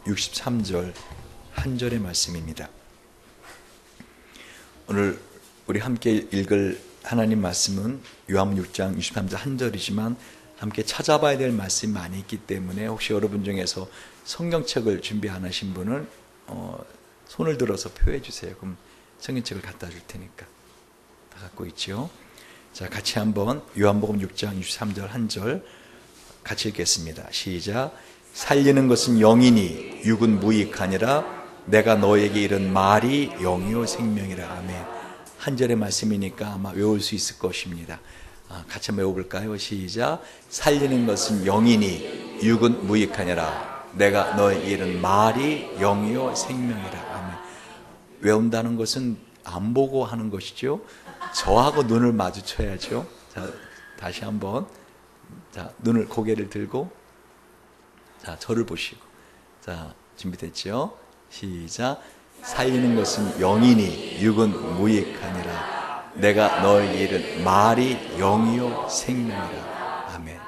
63절 한 절의 말씀입니다. 오늘 우리 함께 읽을 하나님 말씀은 요한복음 6장 63절 한 절이지만 함께 찾아봐야 될 말씀이 많이 있기 때문에 혹시 여러분 중에서 성경책을 준비 안 하신 분은 손을 들어서 표해 주세요. 그럼 성경책을 갖다 줄 테니까. 다 갖고 있죠? 자, 같이 한번 요한복음 6장 63절 한 절 같이 읽겠습니다. 시작. 살리는 것은 영이니 육은 무익하니라. 내가 너에게 이른 말이 영이요 생명이라. 아멘. 한 절의 말씀이니까 아마 외울 수 있을 것입니다. 같이 한번 외워볼까요? 시작. 살리는 것은 영이니 육은 무익하니라. 내가 너에게 이른 말이 영이요 생명이라. 아멘. 외운다는 것은 안 보고 하는 것이죠. 저하고 눈을 마주쳐야죠. 자, 다시 한번. 자, 눈을 고개를 들고 자, 저를 보시고. 자, 준비됐죠? 시작. 살리는 것은 영이니 육은 무익하니라. 내가 너에게 이른 말이 영이요 생명이라. 아멘.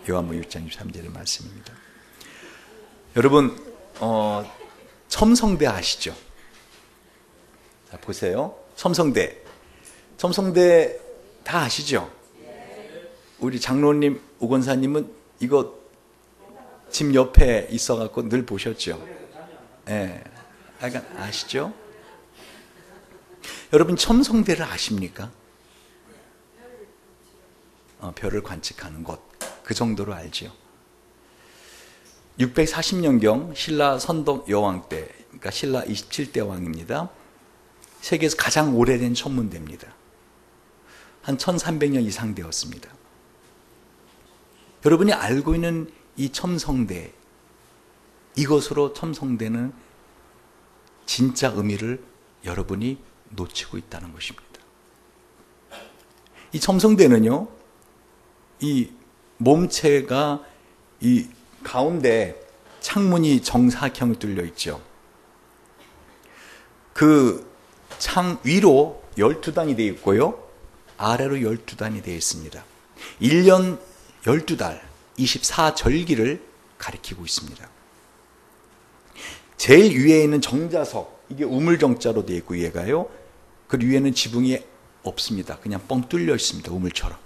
요한복음 6장 63절의 말씀입니다. 여러분, 첨성대 아시죠? 자, 보세요. 첨성대 다 아시죠? 우리 장로님, 우건사님은 이거 집 옆에 있어갖고 늘 보셨죠? 예. 약간 아시죠? 여러분, 첨성대를 아십니까? 별을 관측하는 곳. 그 정도로 알죠. 640년경 신라 선덕 여왕 때, 그러니까 신라 27대 왕입니다. 세계에서 가장 오래된 천문대입니다. 한 1300년 이상 되었습니다. 여러분이 알고 있는 이 첨성대, 이것으로 첨성대는 진짜 의미를 여러분이 놓치고 있다는 것입니다. 이 첨성대는요, 이 몸체가 이 가운데 창문이 정사각형으로 뚫려 있죠. 그 창 위로 12단이 되어 있고요, 아래로 12단이 되어 있습니다. 1년 12달 24절기를 가리키고 있습니다. 제일 위에 있는 정자석, 이게 우물정자로 되어 있고 얘가요, 그 위에는 지붕이 없습니다. 그냥 뻥 뚫려 있습니다. 우물처럼.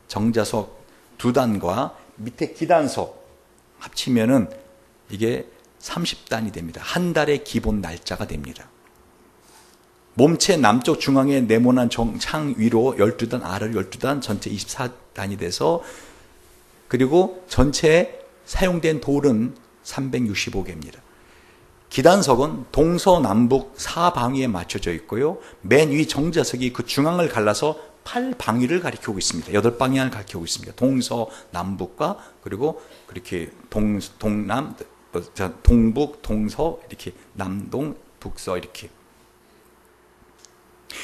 정자석 2단과 밑에 기단석 합치면은 이게 30단이 됩니다. 한 달의 기본 날짜가 됩니다. 몸체 남쪽 중앙에 네모난 창 위로 12단, 아래로 12단, 전체 24단이 돼서, 그리고 전체에 사용된 돌은 365개입니다. 기단석은 동서남북 4방위에 맞춰져 있고요, 맨 위 정자석이 그 중앙을 갈라서 8방위를 가리키고 있습니다. 8방향을 가리키고 있습니다. 동서남북과, 그리고 그렇게 동남, 동북, 동서, 이렇게 남동, 북서, 이렇게.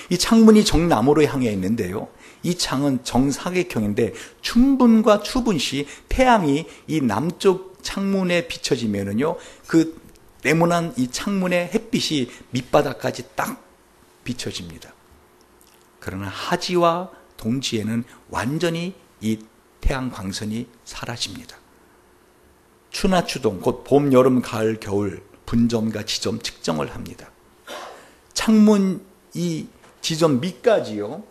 이 창문이 정남으로 향해 있는데요, 이 창은 정사각형인데 춘분과 추분 시 태양이 이 남쪽 창문에 비춰지면은요, 그 네모난 이 창문의 햇빛이 밑바닥까지 딱 비춰집니다. 그러나 하지와 동지에는 완전히 이 태양 광선이 사라집니다. 추나 추동, 곧 봄, 여름, 가을, 겨울 분점과 지점 측정을 합니다. 창문 이 지점 밑까지요,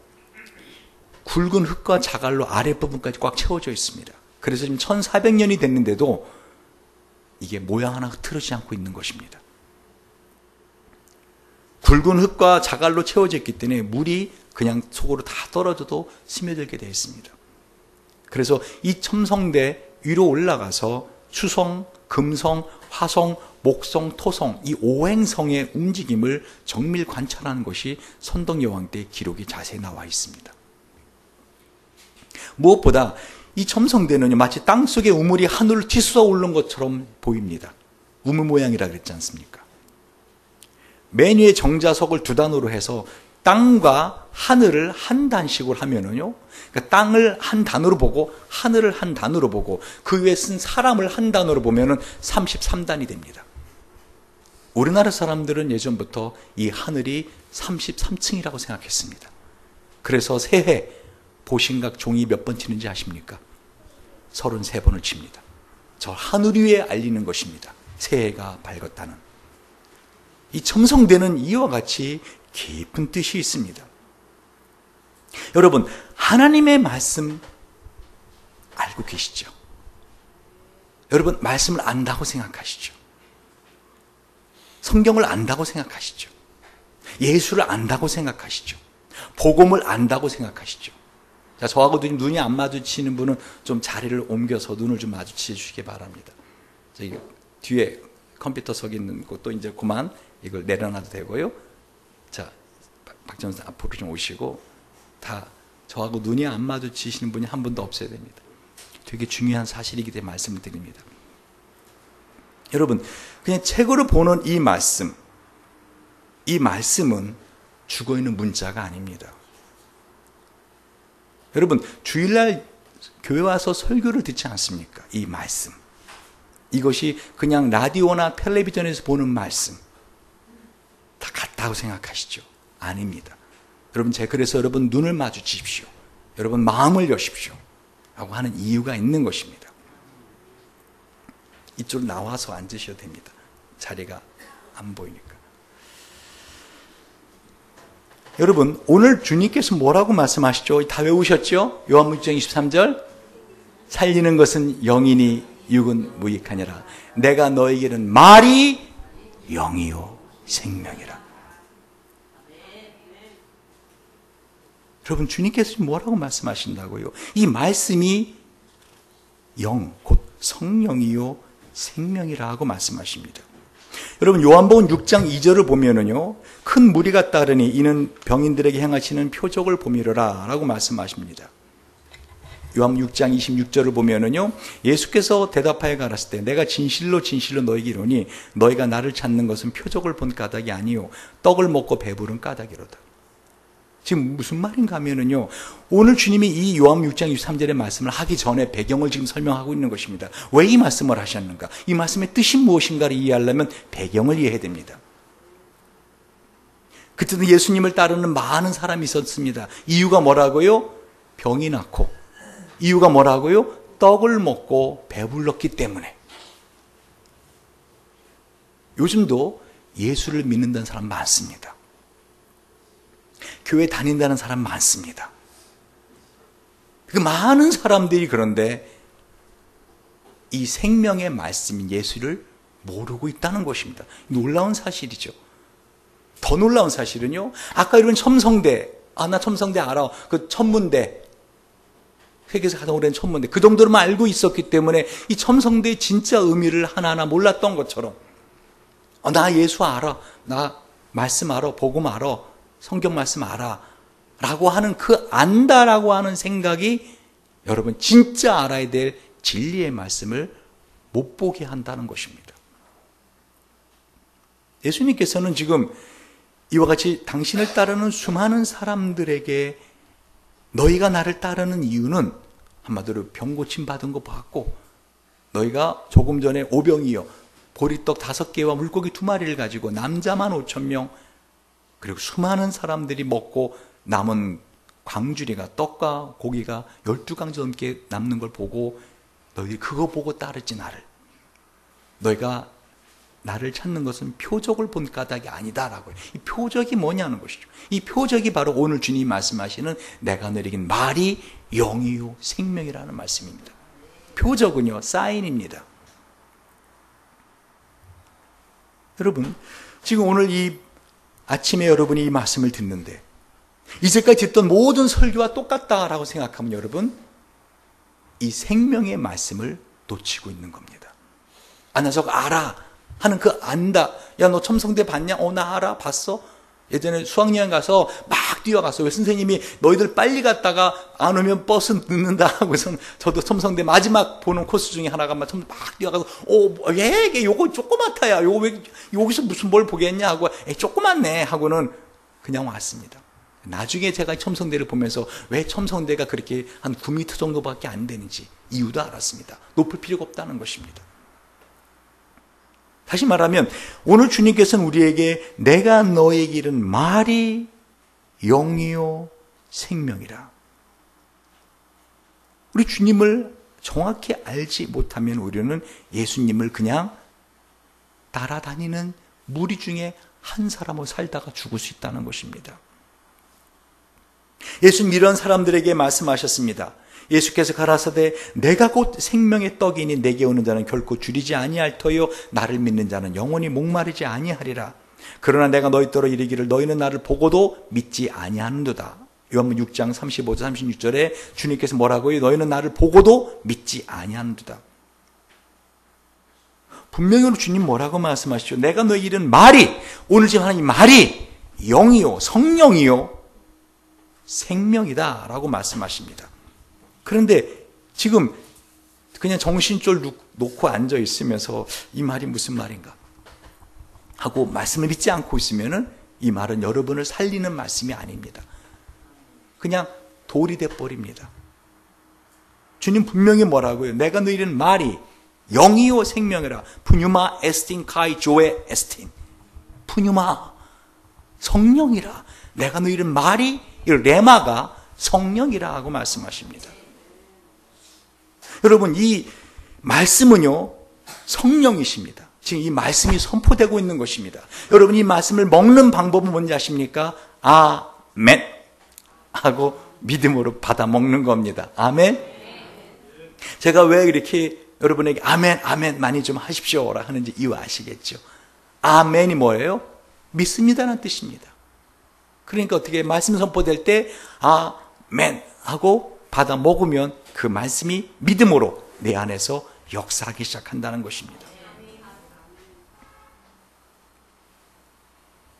굵은 흙과 자갈로 아랫부분까지 꽉 채워져 있습니다. 그래서 지금 1400년이 됐는데도 이게 모양 하나 흐트러지지 않고 있는 것입니다. 굵은 흙과 자갈로 채워져 있기 때문에 물이 그냥 속으로 다 떨어져도 스며들게 되어 있습니다. 그래서 이 첨성대 위로 올라가서 추성, 금성, 화성, 목성, 토성, 이 5행성의 움직임을 정밀 관찰하는 것이 선덕여왕 때 기록이 자세히 나와 있습니다. 무엇보다 이 첨성대는요, 마치 땅속의 우물이 하늘을 치솟아 오르는 것처럼 보입니다. 우물 모양이라 그랬지 않습니까? 맨 위에 정자석을 2단으로 해서 땅과 하늘을 한 단씩으로 하면은요, 그러니까 땅을 한 단으로 보고 하늘을 한 단으로 보고 그 위에 쓴 사람을 한 단으로 보면은 33단이 됩니다. 우리나라 사람들은 예전부터 이 하늘이 33층이라고 생각했습니다. 그래서 새해 보신각 종이 몇 번 치는지 아십니까? 33번을 칩니다. 저 하늘 위에 알리는 것입니다. 새해가 밝았다는 이 첨성대는 이와 같이 깊은 뜻이 있습니다. 여러분, 하나님의 말씀 알고 계시죠? 여러분, 말씀을 안다고 생각하시죠? 성경을 안다고 생각하시죠? 예수를 안다고 생각하시죠? 복음을 안다고 생각하시죠? 자, 저하고 눈이 안 마주치는 분은 좀 자리를 옮겨서 눈을 좀 마주치해 주시기 바랍니다. 저기 뒤에 컴퓨터석 있는 곳도 이제 그만 이걸 내려놔도 되고요. 자, 박전사 앞으로 좀 오시고, 다 저하고 눈이 안 마주치시는 분이 한 분도 없어야 됩니다. 되게 중요한 사실이기 때문에 말씀을 드립니다. 여러분, 그냥 책으로 보는 이 말씀은 죽어있는 문자가 아닙니다. 여러분, 주일날 교회 와서 설교를 듣지 않습니까? 이 말씀. 이것이 그냥 라디오나 텔레비전에서 보는 말씀. 다 같다고 생각하시죠? 아닙니다. 여러분, 그래서 여러분 눈을 마주치십시오. 여러분 마음을 여십시오. 라고 하는 이유가 있는 것입니다. 이쪽으로 나와서 앉으셔도 됩니다. 자리가 안 보이니까. 여러분, 오늘 주님께서 뭐라고 말씀하시죠? 다 외우셨죠? 요한복음 23절. 살리는 것은 영이니 육은 무익하니라. 내가 너에게는 말이 영이요 생명이라. 여러분, 주님께서 뭐라고 말씀하신다고요? 이 말씀이 영, 곧 성령이요 생명이라고 말씀하십니다. 여러분, 요한복음 6장 2절을 보면은요, 큰 무리가 따르니 이는 병인들에게 행하시는 표적을 보미로라 라고 말씀하십니다. 요한복음 6장 26절을 보면은요, 예수께서 대답하여 가라사대 때 내가 진실로 진실로 너희에게 이르노니 너희가 나를 찾는 것은 표적을 본 까닭이 아니요 떡을 먹고 배부른 까닭이로다. 지금 무슨 말인가 하면은요, 오늘 주님이 이 요한복음 6장 23절의 말씀을 하기 전에 배경을 지금 설명하고 있는 것입니다. 왜 이 말씀을 하셨는가? 이 말씀의 뜻이 무엇인가를 이해하려면 배경을 이해해야 됩니다. 그때도 예수님을 따르는 많은 사람이 있었습니다. 이유가 뭐라고요? 병이 낫고. 이유가 뭐라고요? 떡을 먹고 배불렀기 때문에. 요즘도 예수를 믿는다는 사람 많습니다. 교회 다닌다는 사람 많습니다. 그 많은 사람들이 그런데 이 생명의 말씀인 예수를 모르고 있다는 것입니다. 놀라운 사실이죠. 더 놀라운 사실은요, 아까 이런 첨성대, 나 첨성대 알아. 그 천문대. 세계에서 가장 오랜 천문대. 그 정도로만 알고 있었기 때문에 이 첨성대의 진짜 의미를 하나하나 몰랐던 것처럼, 나 예수 알아. 나 말씀 알아. 복음 알아. 성경 말씀 알아. 라고 하는 그 안다라고 하는 생각이 여러분 진짜 알아야 될 진리의 말씀을 못 보게 한다는 것입니다. 예수님께서는 지금 이와 같이 당신을 따르는 수많은 사람들에게 너희가 나를 따르는 이유는 한마디로 병 고침 받은 거 봤고, 너희가 조금 전에 오병이어 보리떡 5개와 물고기 2마리를 가지고 남자만 5,000명, 그리고 수많은 사람들이 먹고 남은 광주리가, 떡과 고기가 12강지 넘게 남는 걸 보고 너희들이 그거 보고 따르지 나를. 너희가 나를 찾는 것은 표적을 본 까닭이 아니다라고요. 이 표적이 뭐냐는 것이죠. 이 표적이 바로 오늘 주님이 말씀하시는 내가 너에겐 말이 영이요 생명이라는 말씀입니다. 표적은요, 사인입니다. 여러분, 지금 오늘 이 아침에 여러분이 이 말씀을 듣는데 이제까지 듣던 모든 설교와 똑같다라고 생각하면 여러분, 이 생명의 말씀을 놓치고 있는 겁니다. 나 저거 알아 하는 그 안다. 야, 너 첨성대 봤냐? 나 알아. 봤어? 예전에 수학여행 가서 막 뛰어갔어. 왜 선생님이 너희들 빨리 갔다가 안 오면 버스 늦는다 하고선 저도 첨성대 마지막 보는 코스 중에 하나가 막 뛰어가서 얘 요거 조그맣다야. 요거 왜 여기서 무슨 뭘 보겠냐 하고 조그맣네 하고는 그냥 왔습니다. 나중에 제가 첨성대를 보면서 왜 첨성대가 그렇게 한 9m 정도밖에 안 되는지 이유도 알았습니다. 높을 필요가 없다는 것입니다. 다시 말하면 오늘 주님께서는 우리에게 내가 너에게 이른 말이 영이요 생명이라. 우리 주님을 정확히 알지 못하면 우리는 예수님을 그냥 따라다니는 무리 중에 한 사람으로 살다가 죽을 수 있다는 것입니다. 예수님 이런 사람들에게 말씀하셨습니다. 예수께서 가라사대 내가 곧 생명의 떡이니 내게 오는 자는 결코 줄이지 아니할 터요 나를 믿는 자는 영원히 목마르지 아니하리라. 그러나 내가 너희더러 이르기를 너희는 나를 보고도 믿지 아니하는도다. 요한복음 6장 35절 36절에 주님께서 뭐라고요? 너희는 나를 보고도 믿지 아니하는도다. 분명히 주님 뭐라고 말씀하시죠? 내가 너희 이른 말이, 오늘 지금 하나님 말이 영이요 성령이요 생명이다 라고 말씀하십니다. 그런데 지금 그냥 정신줄 놓고 앉아 있으면서 이 말이 무슨 말인가 하고 말씀을 믿지 않고 있으면은 이 말은 여러분을 살리는 말씀이 아닙니다. 그냥 돌이 돼버립니다. 주님 분명히 뭐라고요? 내가 너희는 말이 영이요 생명이라. 푸뉴마 에스틴 카이 조에 에스틴. 푸뉴마 성령이라. 내가 너희는 말이 레마가 성령이라 하고 말씀하십니다. 여러분 이 말씀은요 성령이십니다. 지금 이 말씀이 선포되고 있는 것입니다. 여러분 이 말씀을 먹는 방법은 뭔지 아십니까? 아멘 하고 믿음으로 받아 먹는 겁니다. 아멘. 제가 왜 이렇게 여러분에게 아멘 아멘 많이 좀 하십시오라 하는지 이유 아시겠죠? 아멘이 뭐예요? 믿습니다라는 뜻입니다. 그러니까 어떻게 말씀 선포될 때 아멘 하고 받아 먹으면 그 말씀이 믿음으로 내 안에서 역사하기 시작한다는 것입니다.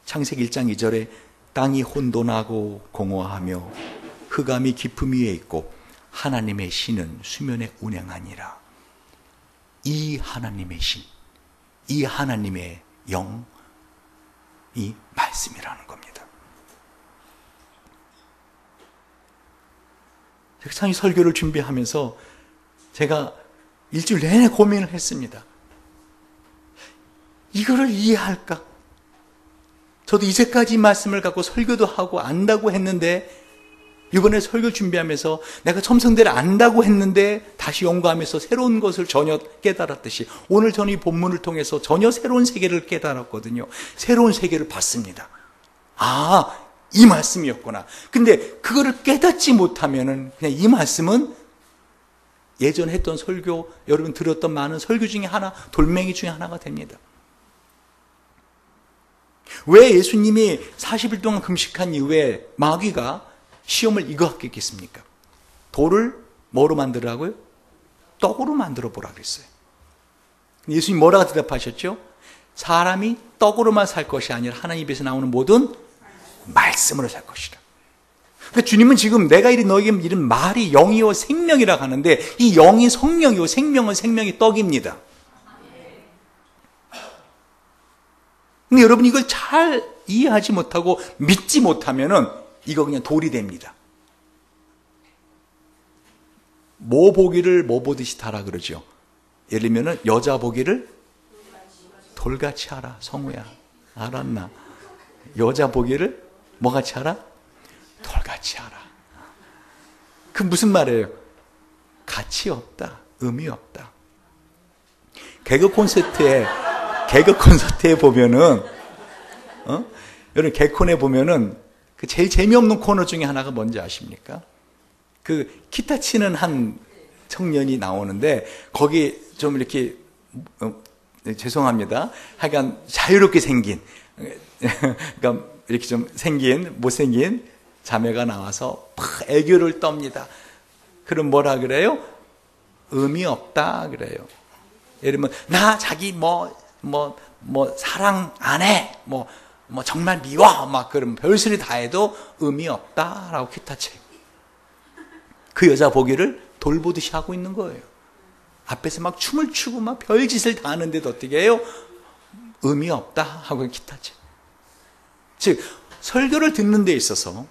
창세기 1장 2절에 땅이 혼돈하고 공허하며 흑암이 깊음 위에 있고 하나님의 신은 수면에 운행하니라. 이 하나님의 신, 이 하나님의 영이 말씀이라는 겁니다. 상이 설교를 준비하면서 제가 일주일 내내 고민을 했습니다. 이거를 이해할까? 저도 이제까지 말씀을 갖고 설교도 하고 안다고 했는데 이번에 설교 준비하면서 내가 첨성대를 안다고 했는데 다시 연구하면서 새로운 것을 전혀 깨달았듯이 오늘 저는 이 본문을 통해서 전혀 새로운 세계를 깨달았거든요. 새로운 세계를 봤습니다. 이 말씀이었구나. 근데 그거를 깨닫지 못하면은 그냥 이 말씀은 예전에 했던 설교, 여러분 들었던 많은 설교 중에 하나, 돌멩이 중에 하나가 됩니다. 왜 예수님이 40일 동안 금식한 이후에 마귀가 시험을 이거 하겠습니까? 돌을 뭐로 만들라고요? 떡으로 만들어 보라 그랬어요. 예수님 뭐라고 대답하셨죠? 사람이 떡으로만 살 것이 아니라 하나님 입에서 나오는 모든 말씀으로 살 것이라. 그러니까 주님은 지금 내가 너에게 이른 말이 영이요 생명이라고 하는데 이 영이 성령이요 생명은 생명이 떡입니다. 근데 여러분 이걸 잘 이해하지 못하고 믿지 못하면은 이거 그냥 돌이 됩니다. 뭐 보기를 뭐 보듯이 타라 그러죠. 예를 들면은 여자 보기를 돌같이 하라. 성우야 알았나? 여자 보기를 뭐같이 하라? 돌같이 하라. 그 무슨 말이에요? 가치 없다. 의미 없다. 개그 콘서트에 보면은 여러분 개콘에 보면은 그 제일 재미없는 코너 중에 하나가 뭔지 아십니까? 그 기타 치는 한 청년이 나오는데 거기 좀 이렇게 죄송합니다. 하여간 자유롭게 생긴 그러니까 이렇게 좀 못생긴 자매가 나와서 막 애교를 떱니다. 그럼 뭐라 그래요? 의미 없다 그래요. 예를 들면 나 자기 사랑 안 해. 정말 미워. 막 그러면 별소리 다 해도 의미 없다라고 기타쳐. 그 여자 보기를 돌보듯이 하고 있는 거예요. 앞에서 막 춤을 추고 막 별짓을 다 하는데도 어떻게 해요? 의미 없다 하고 기타쳐. 즉 설교를 듣는 데 있어서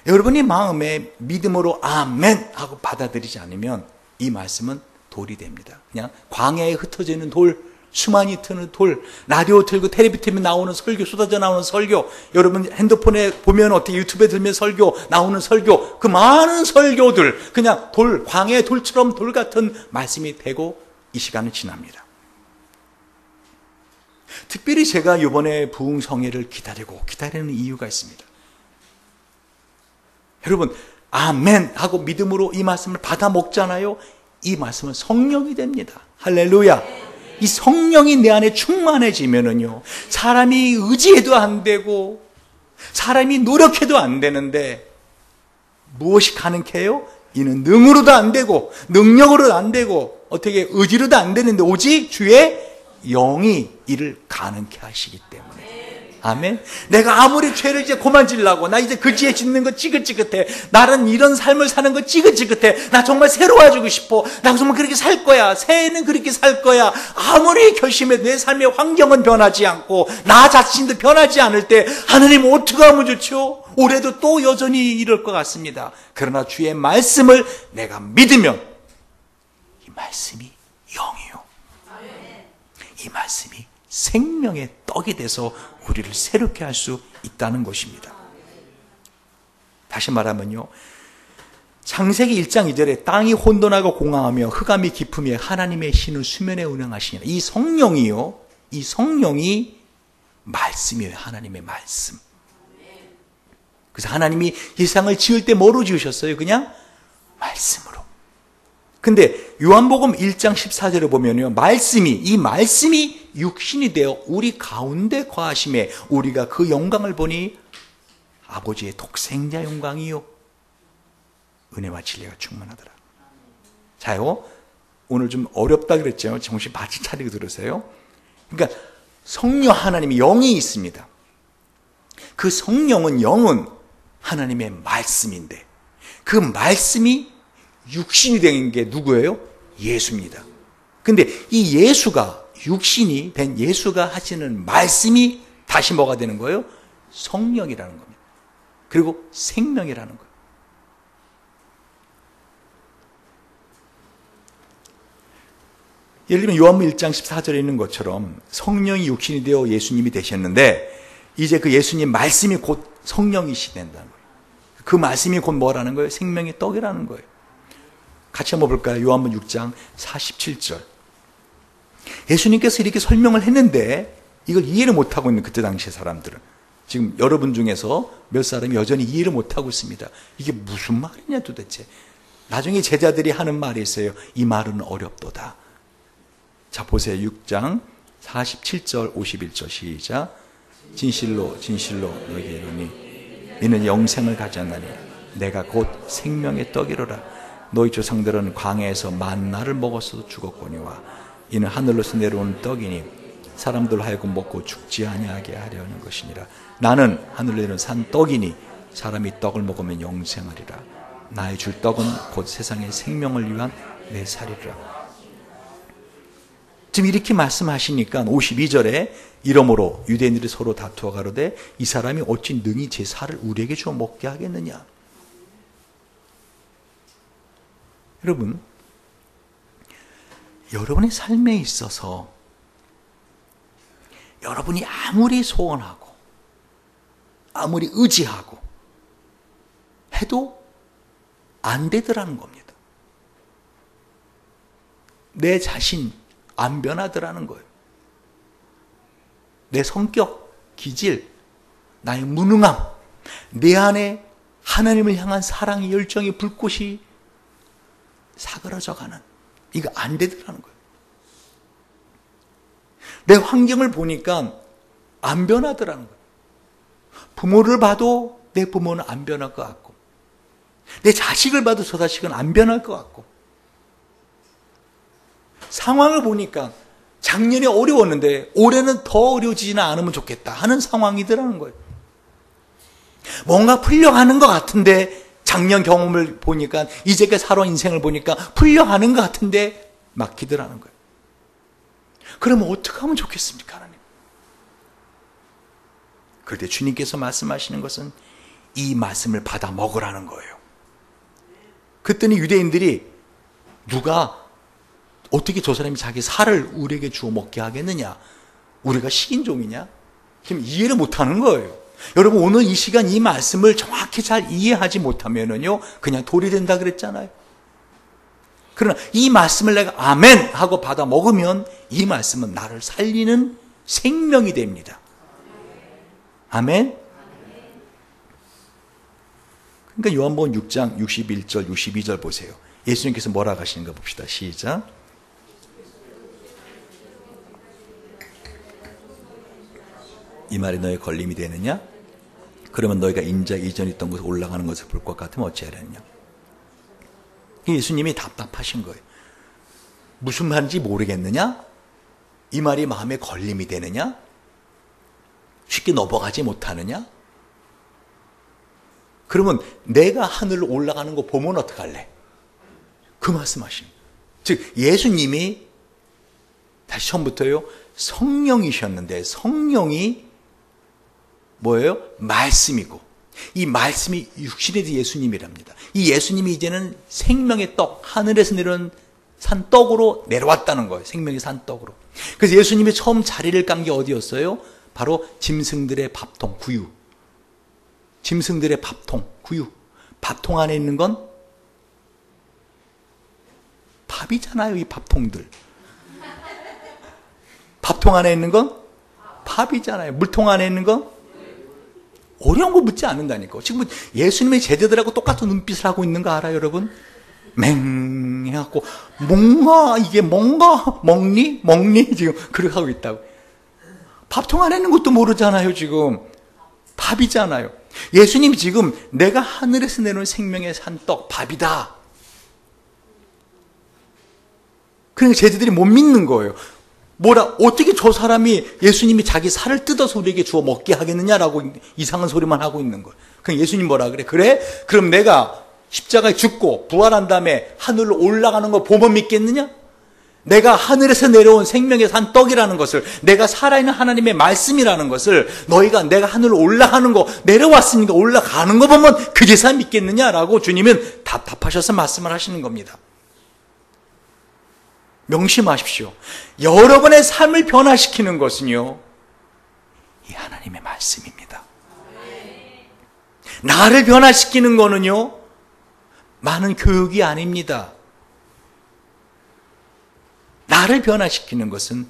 여러분이 마음에 믿음으로 아멘 하고 받아들이지 않으면 이 말씀은 돌이 됩니다. 그냥 광야에 흩어지는 돌, 수많이 트는 돌, 라디오 틀고 텔레비 틀면 나오는 설교, 쏟아져 나오는 설교, 여러분 핸드폰에 보면 어떻게 유튜브에 들면 설교, 나오는 설교, 그 많은 설교들 그냥 돌, 광야의 돌처럼 돌 같은 말씀이 되고 이 시간은 지납니다. 특별히 제가 이번에 부흥성회를 기다리는 이유가 있습니다. 여러분, 아멘 하고 믿음으로 이 말씀을 받아 먹잖아요. 이 말씀은 성령이 됩니다. 할렐루야. 이 성령이 내 안에 충만해지면은요, 사람이 의지해도 안 되고 사람이 노력해도 안 되는데 무엇이 가능해요? 이는 능으로도 안 되고 능력으로도 안 되고 어떻게 의지로도 안 되는데 오직 주의 영이 이를 가능케 하시기 때문에. 아멘. 내가 아무리 죄를 이제 고만질라고, 나 이제 그지에 짓는 거 찌긋찌긋해, 나는 이런 삶을 사는 거 찌긋찌긋해, 나 정말 새로워지고 싶어, 나 정말 그렇게 살 거야, 새해는 그렇게 살 거야, 아무리 결심해도 내 삶의 환경은 변하지 않고 나 자신도 변하지 않을 때 하나님 어떻게 하면 좋죠? 올해도 또 여전히 이럴 것 같습니다. 그러나 주의 말씀을 내가 믿으면 이 말씀이 영이요, 이 말씀이 생명의 떡이 돼서 우리를 새롭게 할 수 있다는 것입니다. 다시 말하면요, 창세기 1장 2절에 땅이 혼돈하고 공허하며 흑암이 깊음에 하나님의 신은 수면에 운행하시니라. 이 성령이요, 이 성령이 말씀이에요. 하나님의 말씀. 그래서 하나님이 이 세상을 지을 때 뭐로 지으셨어요? 그냥 말씀으로. 근데 요한복음 1장 14절에 보면요, 이 말씀이 육신이 되어 우리 가운데 거하심에 우리가 그 영광을 보니 아버지의 독생자 영광이요, 은혜와 진리가 충만하더라. 자요, 오늘 좀 어렵다 그랬죠? 정신 바짝 차리고 들으세요. 그러니까 성령 하나님이 영이 있습니다. 그 성령은, 영은 하나님의 말씀인데 그 말씀이 육신이 된 게 누구예요? 예수입니다. 근데 이 예수가, 육신이 된 예수가 하시는 말씀이 다시 뭐가 되는 거예요? 성령이라는 겁니다. 그리고 생명이라는 거예요. 예를 들면 요한복음 1장 14절에 있는 것처럼 성령이 육신이 되어 예수님이 되셨는데 이제 그 예수님 말씀이 곧 성령이시 된다는 거예요. 그 말씀이 곧 뭐라는 거예요? 생명의 떡이라는 거예요. 같이 한번 볼까요? 요한복음 6장 47절. 예수님께서 이렇게 설명을 했는데 이걸 이해를 못하고 있는 그때 당시의 사람들은, 지금 여러분 중에서 몇 사람이 여전히 이해를 못하고 있습니다. 이게 무슨 말이냐 도대체. 나중에 제자들이 하는 말이 있어요. 이 말은 어렵도다. 자, 보세요. 6장 47절 51절 시작. 진실로 진실로 너희에게 이르노니 너희는 영생을 가졌나니 내가 곧 생명의 떡이로라. 너희 조상들은 광야에서 만나를 먹었어도 죽었거니와 이는 하늘로서 내려온 떡이니 사람들 하여금 먹고 죽지 아니하게 하려는 것이니라. 나는 하늘로 내려온 산 떡이니 사람이 떡을 먹으면 영생하리라. 나의 줄 떡은 곧 세상의 생명을 위한 내 살이라. 지금 이렇게 말씀하시니까 52절에 이러므로 유대인들이 서로 다투어 가로되 이 사람이 어찌 능히 제 살을 우리에게 주어 먹게 하겠느냐. 여러분, 여러분의 삶에 있어서 여러분이 아무리 소원하고 아무리 의지하고 해도 안 되더라는 겁니다. 내 자신 안 변하더라는 거예요. 내 성격, 기질, 나의 무능함, 내 안에 하나님을 향한 사랑의 열정의 불꽃이 사그러져가는, 이거 안 되더라는 거예요. 내 환경을 보니까 안 변하더라는 거예요. 부모를 봐도 내 부모는 안 변할 것 같고, 내 자식을 봐도 저 자식은 안 변할 것 같고, 상황을 보니까 작년에 어려웠는데 올해는 더 어려워지지는 않으면 좋겠다 하는 상황이더라는 거예요. 뭔가 풀려가는 것 같은데 작년 경험을 보니까, 이제까지 살아온 인생을 보니까 풀려가는 것 같은데 막히더라는 거예요. 그러면 어떻게 하면 좋겠습니까, 하나님? 그럴 때 주님께서 말씀하시는 것은 이 말씀을 받아 먹으라는 거예요. 그랬더니 유대인들이 누가 어떻게 저 사람이 자기 살을 우리에게 주워 먹게 하겠느냐? 우리가 식인종이냐? 지금 이해를 못하는 거예요. 여러분, 오늘 이 시간 이 말씀을 정확히 잘 이해하지 못하면은요, 그냥 돌이 된다 그랬잖아요. 그러나 이 말씀을 내가 아멘 하고 받아 먹으면 이 말씀은 나를 살리는 생명이 됩니다. 아멘? 그러니까 요한복음 6장 61절, 62절 보세요. 예수님께서 뭐라고 하시는가 봅시다. 시작. 이 말이 너의 걸림이 되느냐? 그러면 너희가 인자 이전에 있던 곳에 올라가는 것을 볼 것 같으면 어찌하려느냐? 예수님이 답답하신 거예요. 무슨 말인지 모르겠느냐? 이 말이 마음에 걸림이 되느냐? 쉽게 넘어가지 못하느냐? 그러면 내가 하늘로 올라가는 거 보면 어떡할래? 그 말씀하십니다. 즉 예수님이 다시 처음부터요. 성령이셨는데 성령이 뭐예요? 말씀이고 이 말씀이 육신의 예수님이랍니다. 이 예수님이 이제는 생명의 떡, 하늘에서 내려온 산 떡으로 내려왔다는 거예요. 생명의 산 떡으로. 그래서 예수님이 처음 자리를 깐 게 어디였어요? 바로 짐승들의 밥통, 구유. 짐승들의 밥통, 구유. 밥통 안에 있는 건 밥이잖아요, 이 밥통들. 밥통 안에 있는 건 밥이잖아요. 물통 안에 있는 건 어려운 거 묻지 않는다니까. 지금 예수님의 제자들하고 똑같은 눈빛을 하고 있는 거 알아요, 여러분? 맹 해갖고 이게 뭔가 먹니? 지금 그렇게 하고 있다고. 밥통 안에 있는 것도 모르잖아요, 지금. 밥이잖아요. 예수님이 지금 내가 하늘에서 내놓은 생명의 산떡, 밥이다. 그러니까 제자들이 못 믿는 거예요. 어떻게 저 사람이 예수님이 자기 살을 뜯어서 우리에게 주어 먹게 하겠느냐라고 이상한 소리만 하고 있는 거예요. 그럼 예수님 뭐라 그래? 그래? 그럼 내가 십자가에 죽고 부활한 다음에 하늘로 올라가는 거 보면 믿겠느냐? 내가 하늘에서 내려온 생명의 산 떡이라는 것을, 내가 살아있는 하나님의 말씀이라는 것을, 너희가 내가 하늘로 올라가는 거, 내려왔으니까 올라가는 거 보면 그제서야 믿겠느냐라고 주님은 답답하셔서 말씀을 하시는 겁니다. 명심하십시오. 여러분의 삶을 변화시키는 것은요, 이 하나님의 말씀입니다. 나를 변화시키는 거는요, 많은 교육이 아닙니다. 나를 변화시키는 것은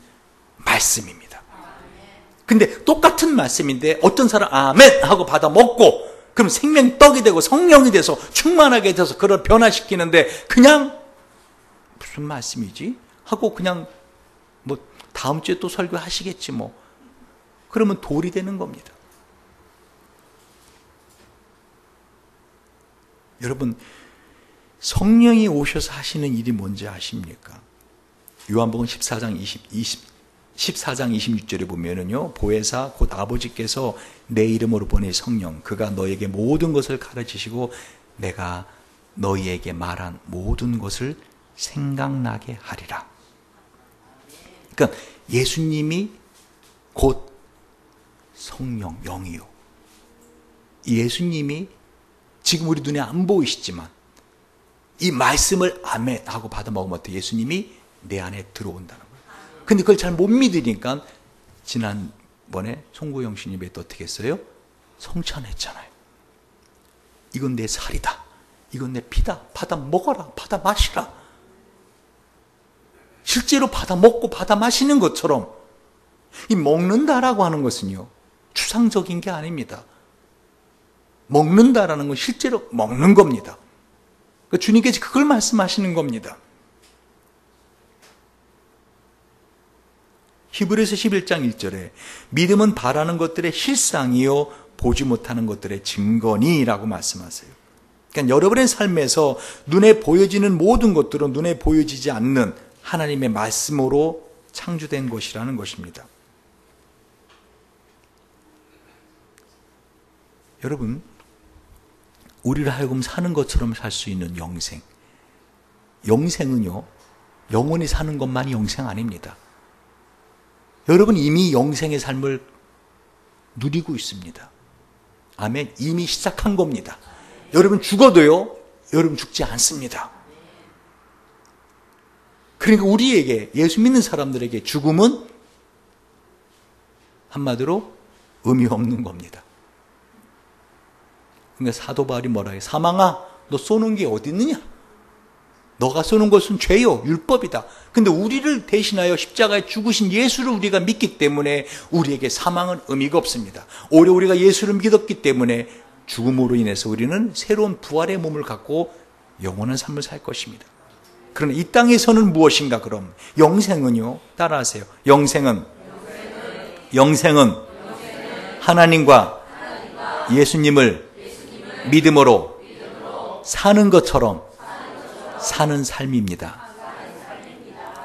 말씀입니다. 근데 똑같은 말씀인데 어떤 사람 아멘 하고 받아 먹고 그럼 생명이 떡이 되고 성령이 돼서 충만하게 돼서 그걸 변화시키는데 그냥 무슨 말씀이지? 하고 그냥 다음 주에 또 설교하시겠지 그러면 돌이 되는 겁니다. 여러분, 성령이 오셔서 하시는 일이 뭔지 아십니까? 요한복음 14장 26절에 보면은요, 보혜사 곧 아버지께서 내 이름으로 보낸 성령, 그가 너에게 모든 것을 가르치시고 내가 너희에게 말한 모든 것을 생각나게 하리라. 그러니까 예수님이 곧 성령, 영이요. 예수님이 지금 우리 눈에 안 보이시지만 이 말씀을 아멘 하고 받아 먹으면 어때요? 예수님이 내 안에 들어온다는 거예요. 근데 그걸 잘 못 믿으니까 지난번에 송구영 신입이 또 어떻게 했어요? 성찬했잖아요. 이건 내 살이다. 이건 내 피다. 받아 먹어라. 받아 마시라. 실제로 받아 먹고 받아 마시는 것처럼 이 먹는다라고 하는 것은요, 추상적인 게 아닙니다. 먹는다라는 건 실제로 먹는 겁니다. 그러니까 주님께서 그걸 말씀하시는 겁니다. 히브리서 11장 1절에 믿음은 바라는 것들의 실상이요 보지 못하는 것들의 증거니라고 말씀하세요. 그러니까 여러분의 삶에서 눈에 보여지는 모든 것들은 눈에 보여지지 않는 하나님의 말씀으로 창조된 것이라는 것입니다. 여러분, 우리를 하여금 사는 것처럼 살 수 있는 영생. 영생은요, 영원히 사는 것만이 영생 아닙니다. 여러분 이미 영생의 삶을 누리고 있습니다. 아멘. 이미 시작한 겁니다. 여러분 죽어도요, 여러분 죽지 않습니다. 그러니까 우리에게, 예수 믿는 사람들에게 죽음은 한마디로 의미 없는 겁니다. 그러니까 사도 바울이 뭐라 해요? 사망아, 너 쏘는 게 어디 있느냐? 너가 쏘는 것은 죄요, 율법이다. 근데 우리를 대신하여 십자가에 죽으신 예수를 우리가 믿기 때문에 우리에게 사망은 의미가 없습니다. 오히려 우리가 예수를 믿었기 때문에 죽음으로 인해서 우리는 새로운 부활의 몸을 갖고 영원한 삶을 살 것입니다. 그러나 이 땅에서는 무엇인가 그럼? 영생은요, 따라하세요. 영생은 하나님과 예수님을 믿음으로 사는 것처럼 사는 삶입니다.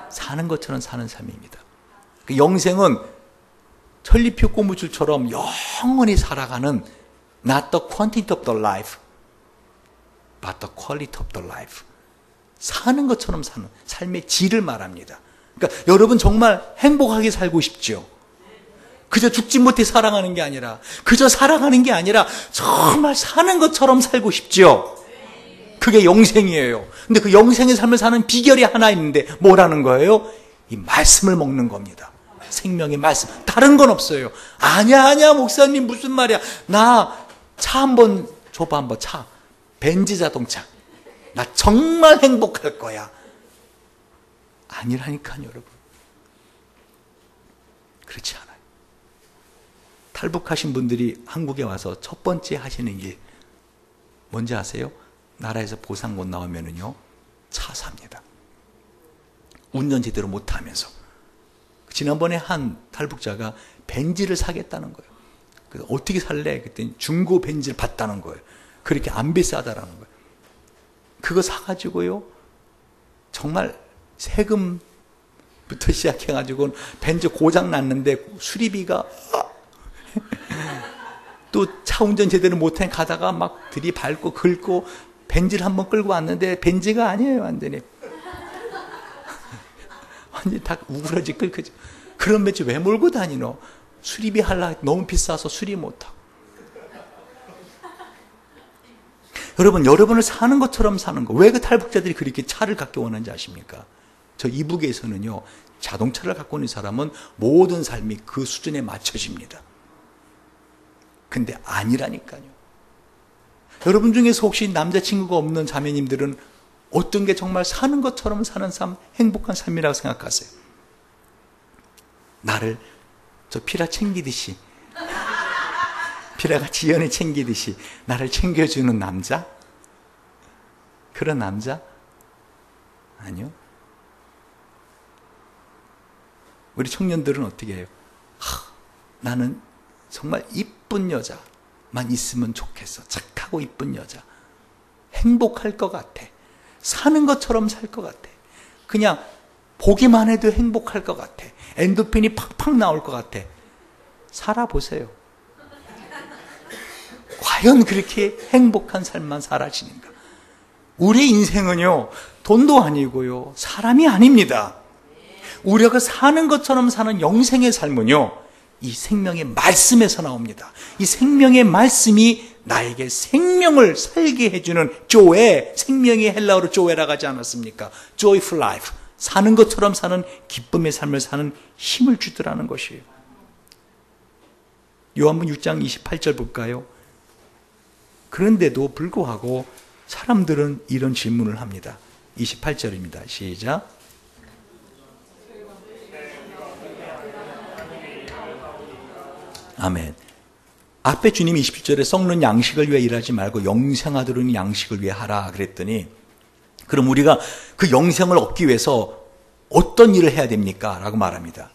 사는 것처럼 사는 삶입니다. 그 영생은 천리표 고무줄처럼 영원히 살아가는 not the quantity of the life, but the quality of the life. 사는 것처럼 사는 삶의 질을 말합니다. 그러니까 여러분 정말 행복하게 살고 싶죠? 그저 죽지 못해 살아가는 게 아니라, 그저 살아가는 게 아니라 정말 사는 것처럼 살고 싶죠? 그게 영생이에요. 근데 그 영생의 삶을 사는 비결이 하나 있는데 뭐라는 거예요? 이 말씀을 먹는 겁니다. 생명의 말씀. 다른 건 없어요. 아니야 목사님 무슨 말이야. 나 차 한번 줘봐, 한번 차. 벤츠 자동차. 나 정말 행복할 거야. 아니라니까요, 여러분. 그렇지 않아요. 탈북하신 분들이 한국에 와서 첫 번째 하시는 일 뭔지 아세요? 나라에서 보상 못 나오면은요, 차 삽니다. 운전 제대로 못하면서. 지난번에 한 탈북자가 벤츠를 사겠다는 거예요. 그래서 어떻게 살래? 그랬더니 중고 벤츠를 봤다는 거예요. 그렇게 안 비싸다라는 거예요. 그거 사가지고요, 정말 세금부터 시작해가지고 벤츠 고장 났는데 수리비가 또 차 운전 제대로 못해 가다가 막 들이밟고 긁고 벤츠를 한번 끌고 왔는데 벤츠가 아니에요, 완전히. 완전히 다 우그러지 긁히죠. 그런 벤츠 왜 몰고 다니노? 수리비 하려고 너무 비싸서 수리 못하고. 여러분, 여러분을 사는 것처럼 사는 거. 왜 그 탈북자들이 그렇게 차를 갖기 원하는지 아십니까? 저 이북에서는요, 자동차를 갖고 있는 사람은 모든 삶이 그 수준에 맞춰집니다. 근데 아니라니까요. 여러분 중에서 혹시 남자친구가 없는 자매님들은 어떤 게 정말 사는 것처럼 사는 삶, 행복한 삶이라고 생각하세요? 나를 저 피라 챙기듯이, 피라가 지연을 챙기듯이 나를 챙겨주는 남자? 그런 남자? 아니요. 우리 청년들은 어떻게 해요? 나는 정말 이쁜 여자만 있으면 좋겠어. 착하고 이쁜 여자. 행복할 것 같아. 사는 것처럼 살 것 같아. 그냥 보기만 해도 행복할 것 같아. 엔도핀이 팍팍 나올 것 같아. 살아보세요. 과연 그렇게 행복한 삶만 살아지는가? 우리 인생은요, 돈도 아니고요, 사람이 아닙니다. 우리가 사는 것처럼 사는 영생의 삶은요, 이 생명의 말씀에서 나옵니다. 이 생명의 말씀이 나에게 생명을 살게 해주는 조에, 생명의 헬라어로 조에라고 하지 않았습니까? Joyful life. 사는 것처럼 사는 기쁨의 삶을 사는 힘을 주더라는 것이에요. 요한복음 6장 28절 볼까요? 그런데도 불구하고 사람들은 이런 질문을 합니다. 28절입니다. 시작. 아멘. 앞에 주님이 27절에 썩는 양식을 위해 일하지 말고 영생하도록 양식을 위해 하라 그랬더니, 그럼 우리가 그 영생을 얻기 위해서 어떤 일을 해야 됩니까? 라고 말합니다.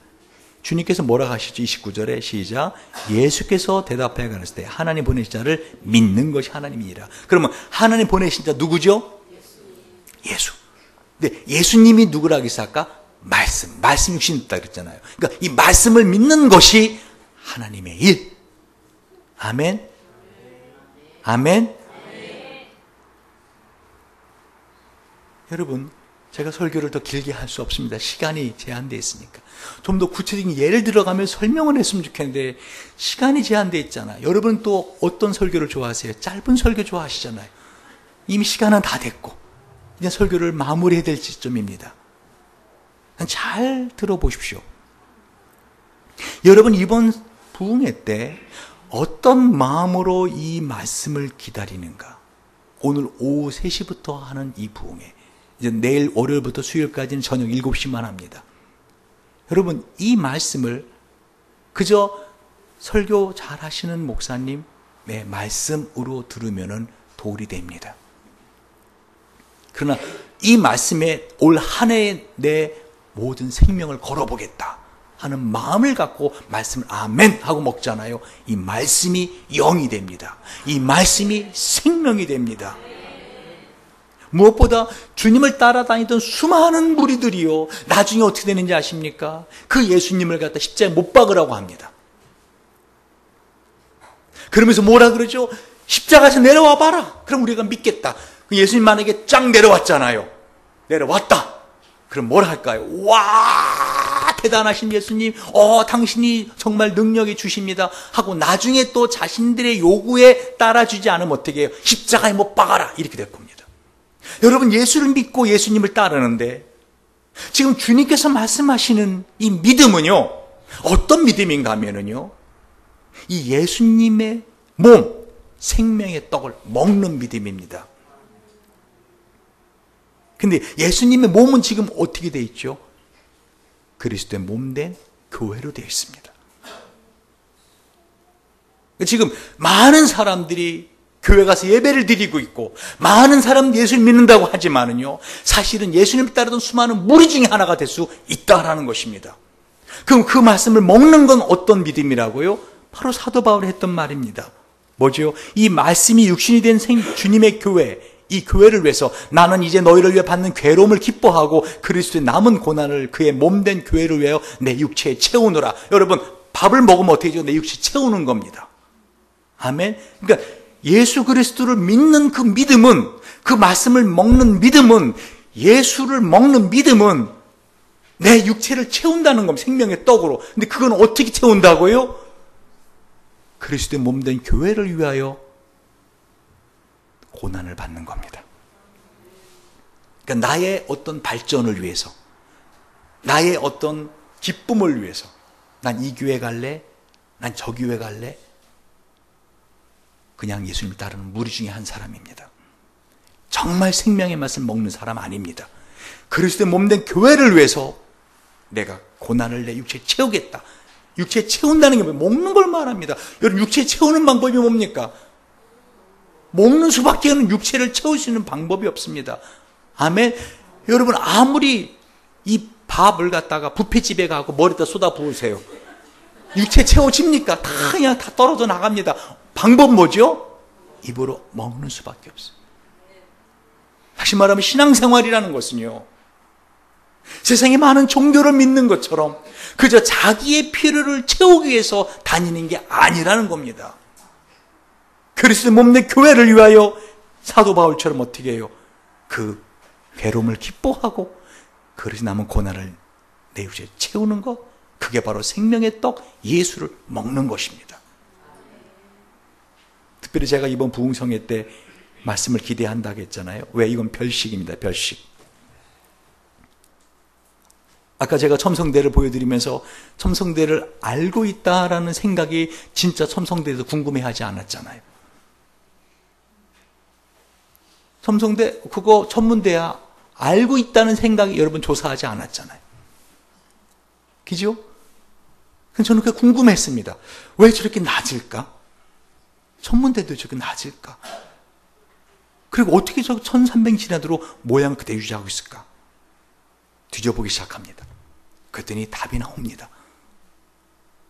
주님께서 뭐라고 하시죠? 29절에 시작. 예수께서 대답하여 가라사대 때 하나님 보내신 자를 믿는 것이 하나님이니라. 그러면 하나님 보내신 자 누구죠? 예수. 근데 예수님이 누구라고 했어 아까? 말씀 육신이다 그랬잖아요. 그러니까 이 말씀을 믿는 것이 하나님의 일. 아멘. 아멘. 여러분, 제가 설교를 더 길게 할 수 없습니다. 시간이 제한되어 있으니까. 좀 더 구체적인 예를 들어가며 설명을 했으면 좋겠는데 시간이 제한되어 있잖아요. 여러분 또 어떤 설교를 좋아하세요? 짧은 설교 좋아하시잖아요. 이미 시간은 다 됐고 이제 설교를 마무리해야 될 시점입니다. 잘 들어보십시오. 여러분 이번 부흥회 때 어떤 마음으로 이 말씀을 기다리는가? 오늘 오후 3시부터 하는 이 부흥회 이제 내일 월요일부터 수요일까지는 저녁 7시만 합니다. 여러분, 이 말씀을 그저 설교 잘 하시는 목사님의 말씀으로 들으면은 도움이 됩니다. 그러나 이 말씀에 올 한 해에 내 모든 생명을 걸어보겠다 하는 마음을 갖고 말씀을 아멘 하고 먹잖아요. 이 말씀이 영이 됩니다. 이 말씀이 생명이 됩니다. 무엇보다 주님을 따라다니던 수많은 무리들이요, 나중에 어떻게 되는지 아십니까? 그 예수님을 갖다 십자가에 못 박으라고 합니다. 그러면서 뭐라 그러죠? 십자가에서 내려와 봐라. 그럼 우리가 믿겠다. 예수님 만약에 쫙 내려왔잖아요. 내려왔다. 그럼 뭐라 할까요? 와, 대단하신 예수님, 당신이 정말 능력이 주십니다 하고 나중에 또 자신들의 요구에 따라주지 않으면 어떻게 해요? 십자가에 못 박아라. 이렇게 될 겁니다. 여러분, 예수를 믿고 예수님을 따르는데 지금 주님께서 말씀하시는 이 믿음은요, 어떤 믿음인가 하면은요, 이 예수님의 몸, 생명의 떡을 먹는 믿음입니다. 근데 예수님의 몸은 지금 어떻게 되어 있죠? 그리스도의 몸된 교회로 되어 있습니다. 지금 많은 사람들이 교회 가서 예배를 드리고 있고 많은 사람들이 예수를 믿는다고 하지만은요, 사실은 예수님을 따르던 수많은 무리 중에 하나가 될 수 있다라는 것입니다. 그럼 그 말씀을 먹는 건 어떤 믿음이라고요? 바로 사도 바울이 했던 말입니다. 뭐죠? 이 말씀이 육신이 된 주님의 교회, 이 교회를 위해서 나는 이제 너희를 위해 받는 괴로움을 기뻐하고 그리스도의 남은 고난을 그의 몸된 교회를 위하여 내 육체에 채우노라. 여러분, 밥을 먹으면 어떻게 되죠? 내 육체 채우는 겁니다. 아멘. 그러니까 예수 그리스도를 믿는 그 믿음은, 그 말씀을 먹는 믿음은, 예수를 먹는 믿음은 내 육체를 채운다는 겁니다. 생명의 떡으로. 근데 그건 어떻게 채운다고요? 그리스도의 몸된 교회를 위하여 고난을 받는 겁니다. 그러니까 나의 어떤 발전을 위해서, 나의 어떤 기쁨을 위해서, 난 이 교회 갈래, 난 저 교회 갈래, 그냥 예수님을 따르는 무리 중에 한 사람입니다. 정말 생명의 맛을 먹는 사람 아닙니다. 그리스도의 몸된 교회를 위해서 내가 고난을 내 육체에 채우겠다. 육체에 채운다는 게 먹는 걸 말합니다. 여러분, 육체에 채우는 방법이 뭡니까? 먹는 수밖에는 육체를 채울 수 있는 방법이 없습니다. 아멘. 여러분, 아무리 이 밥을 갖다가 뷔페집에 가고 머리에다 쏟아 부으세요. 육체 채워집니까? 다 그냥 다 떨어져 나갑니다. 방법 뭐죠? 입으로 먹는 수밖에 없어요. 다시 말하면 신앙생활이라는 것은요, 세상에 많은 종교를 믿는 것처럼 그저 자기의 필요를 채우기 위해서 다니는 게 아니라는 겁니다. 그리스도의 몸된 교회를 위하여 사도 바울처럼 어떻게 해요? 그 괴로움을 기뻐하고 그릇이 남은 고난을 내 육체에 채우는 것, 그게 바로 생명의 떡 예수를 먹는 것입니다. 특별히 제가 이번 부흥성회 때 말씀을 기대한다고 했잖아요. 왜? 이건 별식입니다. 별식. 아까 제가 첨성대를 보여드리면서 첨성대를 알고 있다라는 생각이 진짜 첨성대에서 궁금해하지 않았잖아요. 첨성대 그거 전문대야 알고 있다는 생각이 여러분 조사하지 않았잖아요. 그죠? 저는 그게 궁금했습니다. 왜 저렇게 낮을까? 전문대도 저렇게 낮을까? 그리고 어떻게 저 1300년 지나도록 모양을 그대로 유지하고 있을까? 뒤져보기 시작합니다. 그랬더니 답이 나옵니다.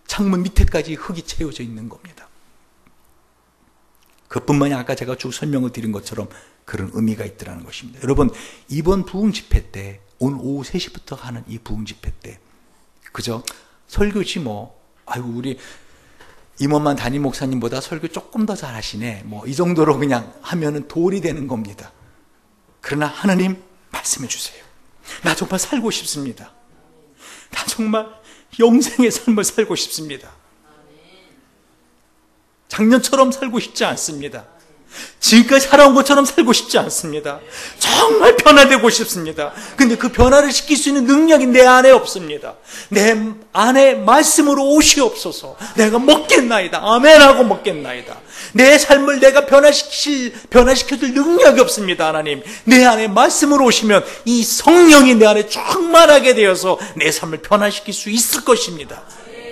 창문 밑에까지 흙이 채워져 있는 겁니다. 그뿐만이 아까 제가 쭉 설명을 드린 것처럼 그런 의미가 있더라는 것입니다. 여러분, 이번 부흥 집회 때, 오늘 오후 3시부터 하는 이 부흥 집회 때 그저 설교지 뭐, 아이고 우리 임원만 담임 목사님보다 설교 조금 더 잘하시네, 뭐 이 정도로 그냥 하면은 도리 되는 겁니다. 그러나 하나님 말씀해 주세요. 나 정말 살고 싶습니다. 나 정말 영생의 삶을 살고 싶습니다. 작년처럼 살고 싶지 않습니다. 지금까지 살아온 것처럼 살고 싶지 않습니다. 정말 변화되고 싶습니다. 근데 그 변화를 시킬 수 있는 능력이 내 안에 없습니다. 내 안에 말씀으로 오시옵소서. 내가 먹겠나이다. 아멘하고 먹겠나이다. 내 삶을 내가 변화시켜줄 능력이 없습니다. 하나님, 내 안에 말씀으로 오시면 이 성령이 내 안에 충만하게 되어서 내 삶을 변화시킬 수 있을 것입니다.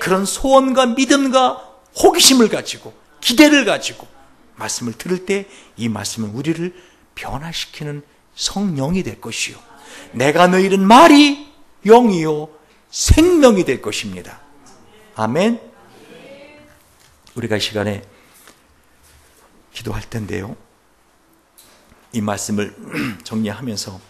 그런 소원과 믿음과 호기심을 가지고 기대를 가지고 말씀을 들을 때 이 말씀은 우리를 변화시키는 성령이 될 것이요, 내가 너희는 말이 영이요 생명이 될 것입니다. 아멘. 우리가 이 시간에 기도할 텐데요, 이 말씀을 정리하면서